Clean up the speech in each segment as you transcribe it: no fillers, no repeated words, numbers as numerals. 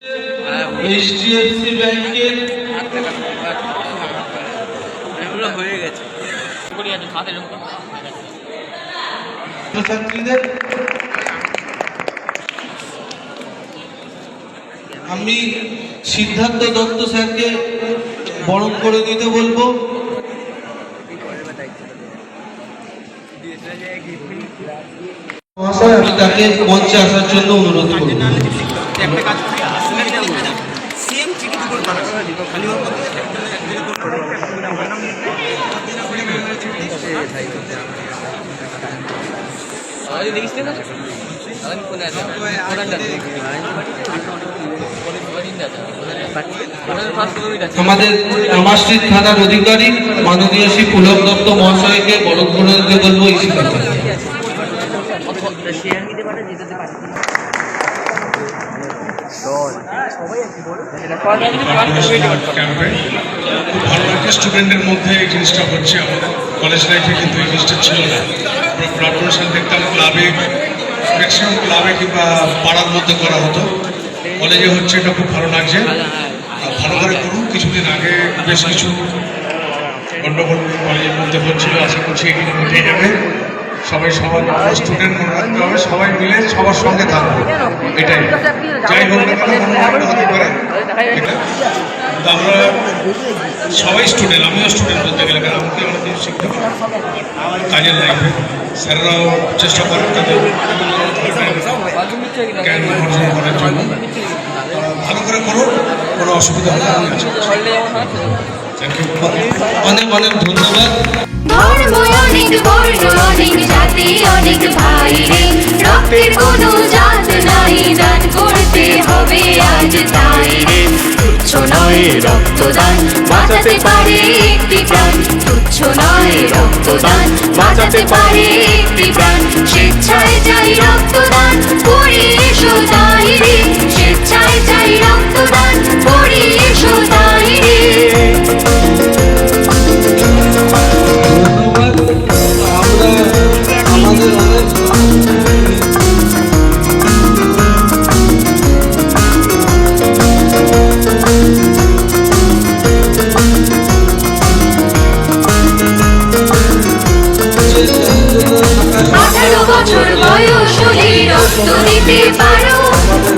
HDFC ব্যাংকের হয়ে গেছে ছাত্রীদের আমি সিদ্ধার্থ দত্ত স্যারকে বরণ করে নিতে বলবো। আমি তাকে মঞ্চে আসার জন্য অনুরোধ করব। আমাদের রামাশ্রী থানার অধিকারী মাননীয় শ্রী পুলক দত্ত মহাশয়কে বরণ করে নিতে বলবো। এই শিক্ষাকে স্টুডেন্টের মধ্যে এই জিনিসটা হচ্ছে। আমাদের কলেজ লাইফে কিন্তু এই জিনিসটা ছিল না। ব্লাড ডোনেশন দেখতাম ক্লাবে, ম্যাক্সিমাম ক্লাবে কিংবা পাড়ার মধ্যে করা হতো। কলেজে হচ্ছে, এটা খুব ভালো লাগছে। ভালো করে করুন। কিছুদিন আগে বেশ কিছু গণ্ডগোল কলেজের মধ্যে হচ্ছিল, আশা করছি এগুলো উঠে যাবে। সবাই সবার স্টুডেন্ট মনে রাখতে হবে, সবাই মিলে সবার সঙ্গে থাকবো, এটাই। যাই হোক না কেন মনে হতে পারে এটা, আমরা সবাই স্টুডেন্ট, আমিও স্টুডেন্ট বলতে গেলে, কারণ আমাকে অনেকদিন শিখতে পারি কাজের লাইফে। স্যাররাও চেষ্টা করেন তাদের জ্ঞান অর্জন করার জন্য। ভালো করে করো, কোনো অসুবিধা হলে আমি আছি। অনেক অনেক ধন্যবাদ। ধর্ম অনেক, বর্ণ অনেক, জাতি অনেক, ভাই রে রক্তের কোনো জাত নাই, দান করতে হবে আজ তাই রে। তুচ্ছ নয় রক্তদান, বাঁচাতে পারে একটি প্রাণ। তুচ্ছ নয় রক্তদান, বাঁচাতে পারে একটি প্রাণ। স্বেচ্ছায় চাই রক্তদান, করি এসো তাই রে। স্বেচ্ছায় চাই রক্তদান, করি এসো তাই রে। রক্ত দিতে পারো,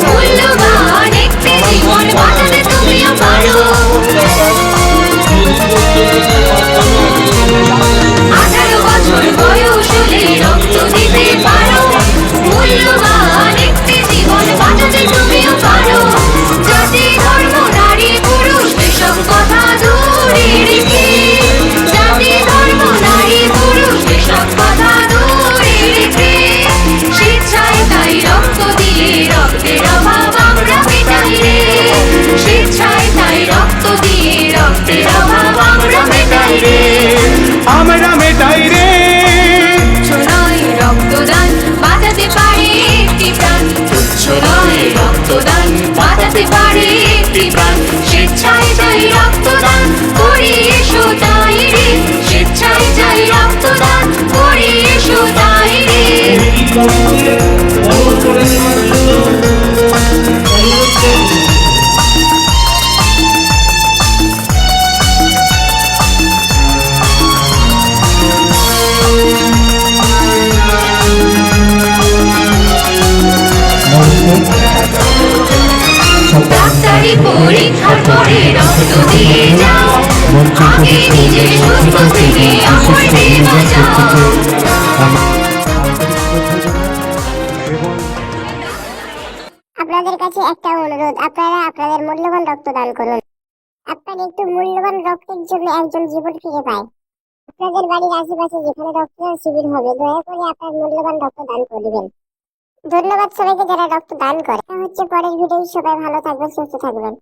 মূল্যবান একটি জীবন বাঁচাতে তুমিও পারো। 18 বছর বয়স হলে রক্ত দিতে পারো, মূল্যবান একটি জীবন বাঁচাতে তুমিও পারো। জাতি ধর্ম নারী পুরুষ এসব কথা দূরে রেখে, জাতি ধর্ম নারী পুরুষ এসব কথা দূরে রেখে, স্বেচ্ছায় তাই রক্ত দিয়ে রক্তের অভাব আমরা মেটাই রে। স্বেচ্ছায় তাই রক্ত দিয়ে রক্তের অভাব আমরা মেটাই রে, আমরা মেটাই রে। তুচ্ছ নয় রক্তদান, বাঁচাতে পারে একটি প্রাণ। তুচ্ছ নয় রক্তদান, বাঁচাতে পারে একটি প্রাণ। স্বেচ্ছায় চাই রক্তদান, করি এসো তাই রে। স্বেচ্ছায় চাই রক্তদান, করি এসো তাই রে। ডাক্তারি পরীক্ষার পরে রক্ত দিয়ে যাও, আগে নিজে সুস্থ থেকে অপরকে বাঁচাও। আপনাদের কাছে একটা অনুরোধ, আপনারা আপনাদের মূল্যবান রক্ত দান করুন। আপনার একটু মূল্যবান রক্তের জন্য একজন জীবন ফিরে পায়। আপনাদের বাড়ির আশেপাশে যেখানে রক্তদান শিবির হবে, দয়া করে আপনার মূল্যবান রক্ত দান করবেন। ধন্যবাদ সবাইকে যারা রক্ত দান করে। পরের ভিডিও। সবাই ভালো থাকবেন, সুস্থ থাকবেন।